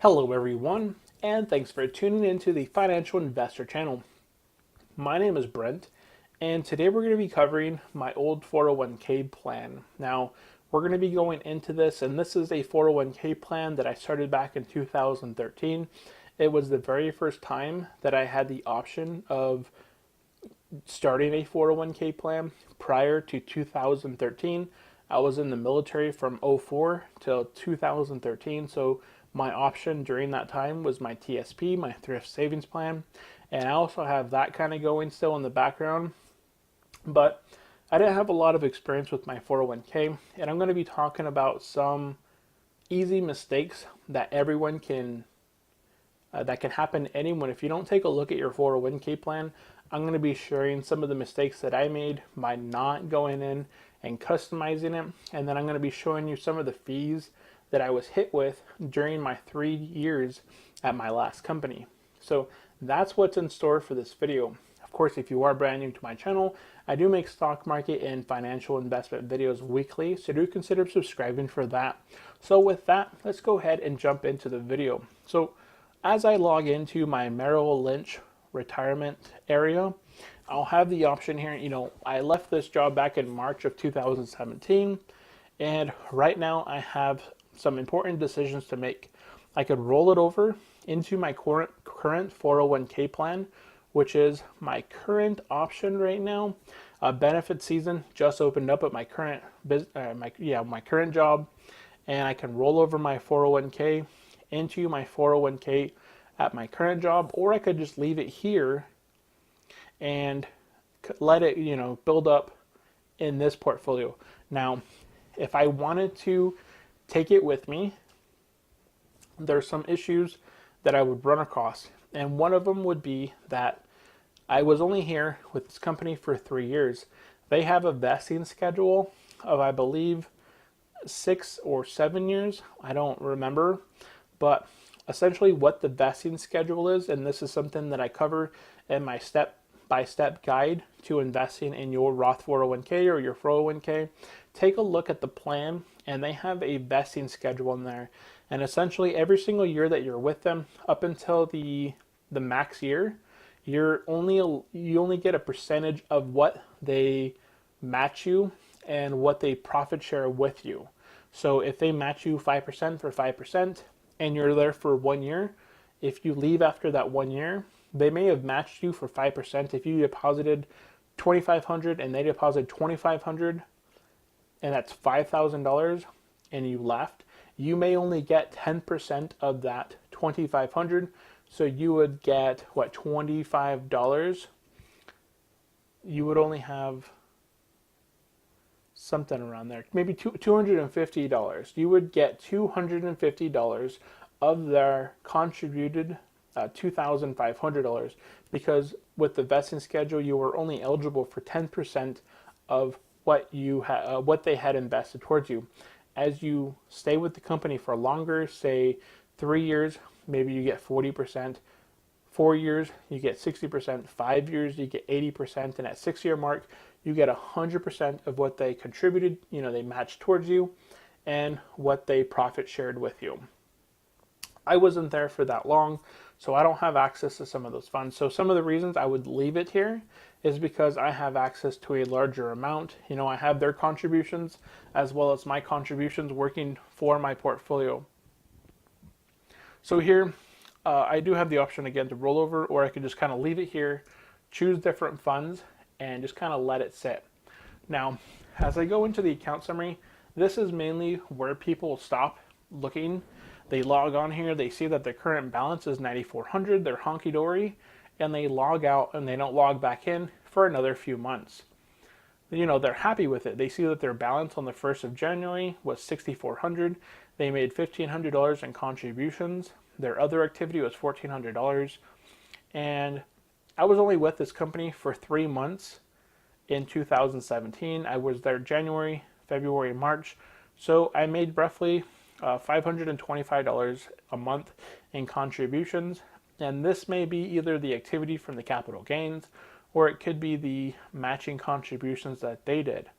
Hello everyone, and thanks for tuning into the Financial Investor channel. My name is Brent, and today we're going to be covering my old 401k plan. Now, we're going to be going into this, and this is a 401k plan that I started back in 2013. It was the very first time that I had the option of starting a 401k plan. Prior to 2013, I was in the military from '04 till 2013, so my option during that time was my TSP, my thrift savings plan, and I also have that kind of going still in the background. But I didn't have a lot of experience with my 401k, and I'm going to be talking about some easy mistakes that everyone can that can happen to anyone. If you don't take a look at your 401k plan, I'm going to be sharing some of the mistakes that I made by not going in and customizing it. And then I'm going to be showing you some of the fees that I was hit with during my 3 years at my last company. So that's what's in store for this video. Of course, if you are brand new to my channel, I do make stock market and financial investment videos weekly, so do consider subscribing for that. So with that, let's go ahead and jump into the video. So as I log into my Merrill Lynch retirement area, I'll have the option here. I left this job back in March of 2017, and right now I have some important decisions to make. I could roll it over into my current 401k plan, which is my current option right now. Benefit season just opened up at my current my current job, and I can roll over my 401k into my 401k at my current job, or I could just leave it here and let it, build up in this portfolio. Now, if I wanted to take it with me, there's some issues that I would run across. And one of them would be that I was only here with this company for 3 years. They have a vesting schedule of, I believe, 6 or 7 years. I don't remember. But essentially what the vesting schedule is, and this is something that I cover in my step-by-step guide to investing in your Roth 401k or your 401k. Take a look at the plan, and they have a vesting schedule in there. And essentially every single year that you're with them, up until the max year, you only get a percentage of what they match you and what they profit share with you. So if they match you 5% for 5%, and you're there for 1 year, if you leave after that 1 year, they may have matched you for 5%. If you deposited $2,500 and they deposited $2,500, and that's $5,000, and you left, you may only get 10% of that $2,500. So you would get what, $25? You would only have something around there, maybe $250. You would get $250 of their contributed $2,500, because with the vesting schedule, you were only eligible for 10% of what they had invested towards you. As you stay with the company for longer, say 3 years, maybe you get 40%. 4 years, you get 60%. 5 years, you get 80%. And at 6 year mark, you get 100% of what they contributed, they matched towards you, and what they profit shared with you. I wasn't there for that long, so I don't have access to some of those funds. So some of the reasons I would leave it here is because I have access to a larger amount. I have their contributions as well as my contributions working for my portfolio. So here, I do have the option again to roll over, or I could just kind of leave it here, choose different funds, and just kind of let it sit. Now, as I go into the account summary, this is mainly where people stop looking. They log on here, they see that their current balance is $9,400, they're honky-dory, and they log out and they don't log back in for another few months. They're happy with it. They see that their balance on the 1st of January was $6,400. They made $1,500 in contributions. Their other activity was $1,400. And I was only with this company for 3 months in 2017. I was there January, February, March. So I made roughly $525 a month in contributions. And this may be either the activity from the capital gains, or it could be the matching contributions that they did.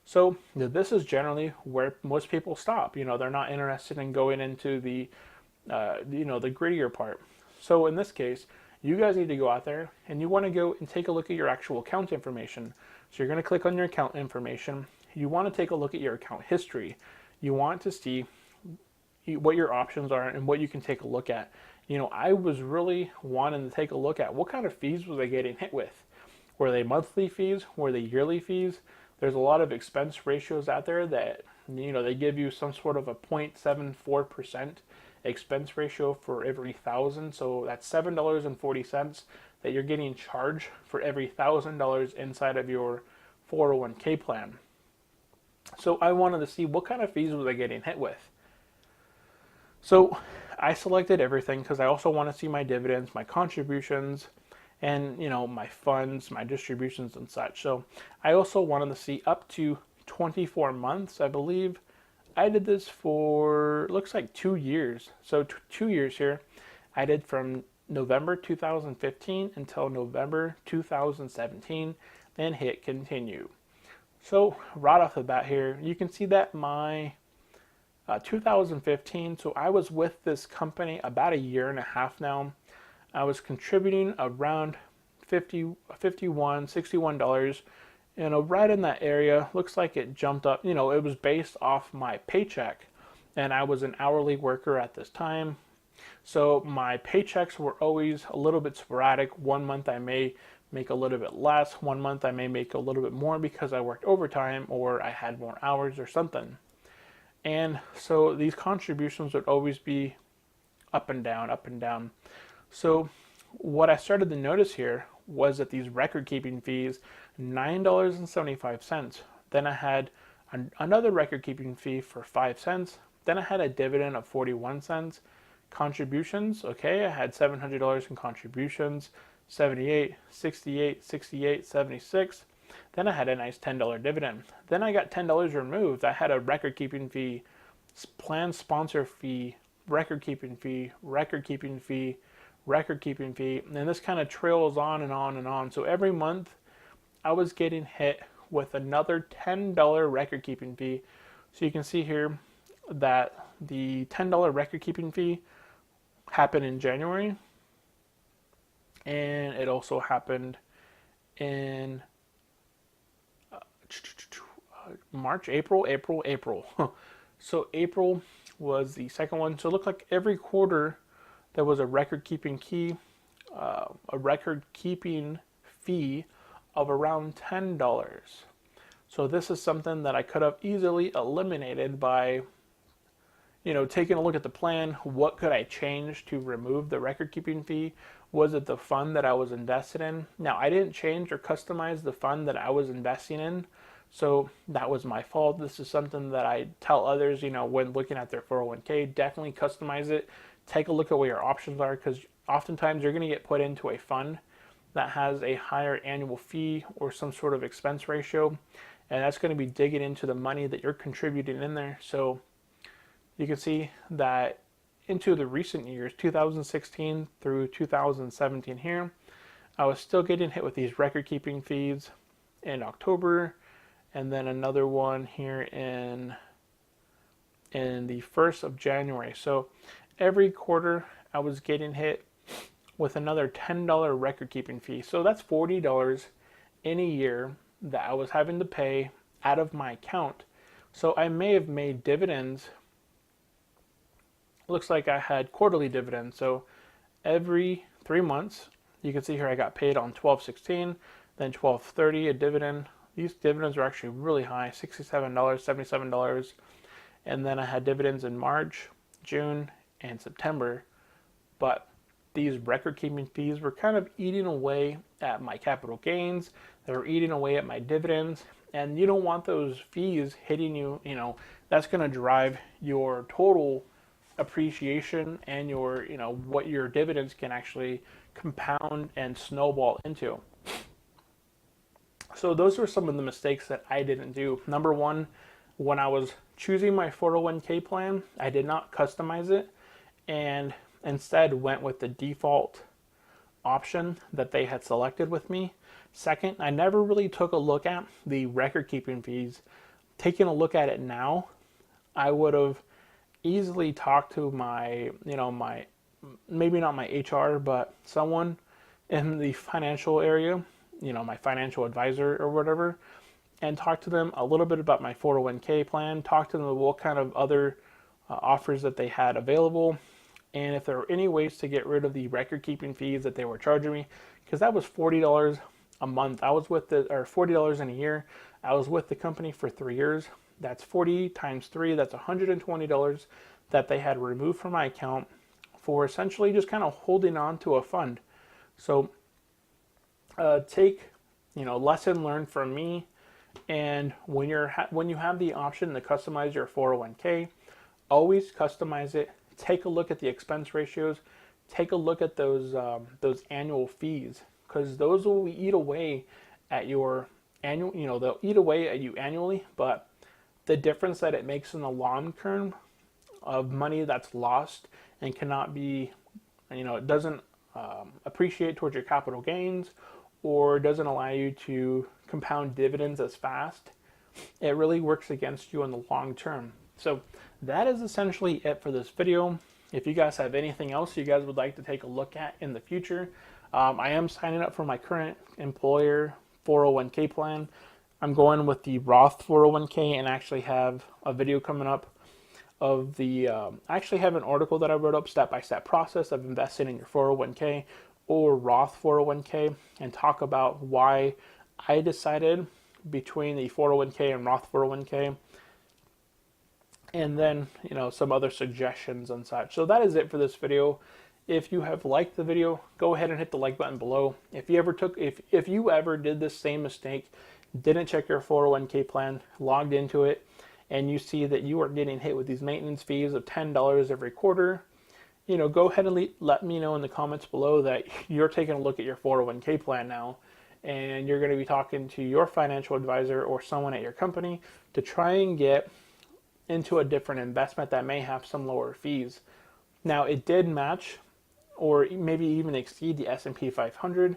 So this is generally where most people stop. They're not interested in going into the the grittier part. So in this case, you guys need to go out there and you want to go and take a look at your actual account information. So you're going to click on your account information. You want to take a look at your account history. You want to see what your options are and what you can take a look at. I was really wanting to take a look at what kind of fees was I getting hit with. Were they monthly fees? Were they yearly fees? There's a lot of expense ratios out there that, they give you some sort of a 0.74% expense ratio for every thousand. So that's $7.40 that you're getting charged for every $1,000 inside of your 401k plan. So I wanted to see what kind of fees was I getting hit with. So I selected everything because I also want to see my dividends, my contributions, and my funds, my distributions and such. So I also wanted to see up to 24 months, I believe. I did this for, looks like 2 years. So 2 years here. I did from November 2015 until November 2017, and hit continue. So right off the bat here, you can see that my 2015, so I was with this company about a year and a half now. I was contributing around $51, $61, right in that area. Looks like it jumped up. It was based off my paycheck, and I was an hourly worker at this time. So my paychecks were always a little bit sporadic. One month I may make a little bit less. One month I may make a little bit more because I worked overtime or I had more hours or something. And so these contributions would always be up and down, up and down. So what I started to notice here was that these record keeping fees, $9.75. Then I had another record keeping fee for 5 cents. Then I had a dividend of 41 cents. Contributions, okay, I had $700 in contributions, 78, 68, 68, 76. Then I had a nice $10 dividend. Then I got $10 removed. I had a record keeping fee, plan sponsor fee, record keeping fee, record keeping fee, record keeping fee, and this kind of trails on and on and on. So every month I was getting hit with another $10 record keeping fee. So you can see here that the $10 record keeping fee happened in January, and it also happened in March, April. So April was the second one. So it looked like every quarter there was a record keeping fee of around $10. So this is something that I could have easily eliminated by taking a look at the plan. What could I change to remove the record keeping fee? Was it the fund that I was invested in? Now, I didn't change or customize the fund that I was investing in, so that was my fault. This is something that I tell others, when looking at their 401k, definitely customize it. Take a look at what your options are, because oftentimes you're going to get put into a fund that has a higher annual fee or some sort of expense ratio, and that's going to be digging into the money that you're contributing in there. So you can see that into the recent years, 2016 through 2017 here, I was still getting hit with these record keeping fees in October, and then another one here in the 1st of January. So every quarter I was getting hit with another $10 record keeping fee. So that's $40 in a year that I was having to pay out of my account. So I may have made dividends. Looks like I had quarterly dividends. So every 3 months, you can see here I got paid on 12/16, then 12/30 a dividend. These dividends are actually really high, $67, $77. And then I had dividends in March, June, and September. But these record keeping fees were kind of eating away at my capital gains. They were eating away at my dividends. And you don't want those fees hitting you. That's going to drive your total appreciation and your, what your dividends can actually compound and snowball into. So those were some of the mistakes that I didn't do. Number one, when I was choosing my 401k plan, I did not customize it and instead went with the default option that they had selected with me. Second, I never really took a look at the record keeping fees. Taking a look at it now, I would have easily talk to my, maybe not my HR, but someone in the financial area, my financial advisor or whatever, and talk to them a little bit about my 401k plan, talk to them what kind of other offers that they had available, and if there were any ways to get rid of the record keeping fees that they were charging me, because that was $40 a month. I was with or $40 in a year. I was with the company for 3 years. That's 40 times 3, that's $120 that they had removed from my account for essentially just kind of holding on to a fund. So take, lesson learned from me. And when you have the option to customize your 401k, always customize it. Take a look at the expense ratios. Take a look at those annual fees, because those will eat away at your annual. They'll eat away at you annually, but the difference that it makes in the long term of money that's lost and cannot be, it doesn't appreciate towards your capital gains, or doesn't allow you to compound dividends as fast, it really works against you in the long term. So that is essentially it for this video. If you guys have anything else you guys would like to take a look at in the future, I am signing up for my current employer 401k plan. I'm going with the Roth 401k and actually have a video coming up of the, I actually have an article that I wrote up, step-by-step process of investing in your 401k or Roth 401k, and talk about why I decided between the 401k and Roth 401k, and then some other suggestions and such. So that is it for this video. If you have liked the video, go ahead and hit the like button below. If you ever did this same mistake, didn't check your 401k plan, logged into it, and you see that you are getting hit with these maintenance fees of $10 every quarter, go ahead and let me know in the comments below that you're taking a look at your 401k plan now, and you're going to be talking to your financial advisor or someone at your company to try and get into a different investment that may have some lower fees. Now, it did match or maybe even exceed the S&P 500,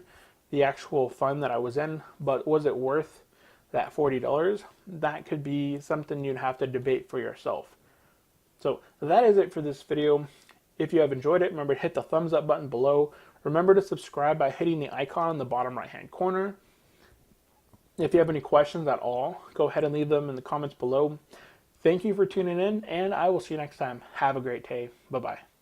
the actual fund that I was in, but was it worth that $40? That could be something you'd have to debate for yourself. So that is it for this video. If you have enjoyed it, remember to hit the thumbs up button below. Remember to subscribe by hitting the icon in the bottom right hand corner. If you have any questions at all, go ahead and leave them in the comments below. Thank you for tuning in, and I will see you next time. Have a great day. Bye-bye.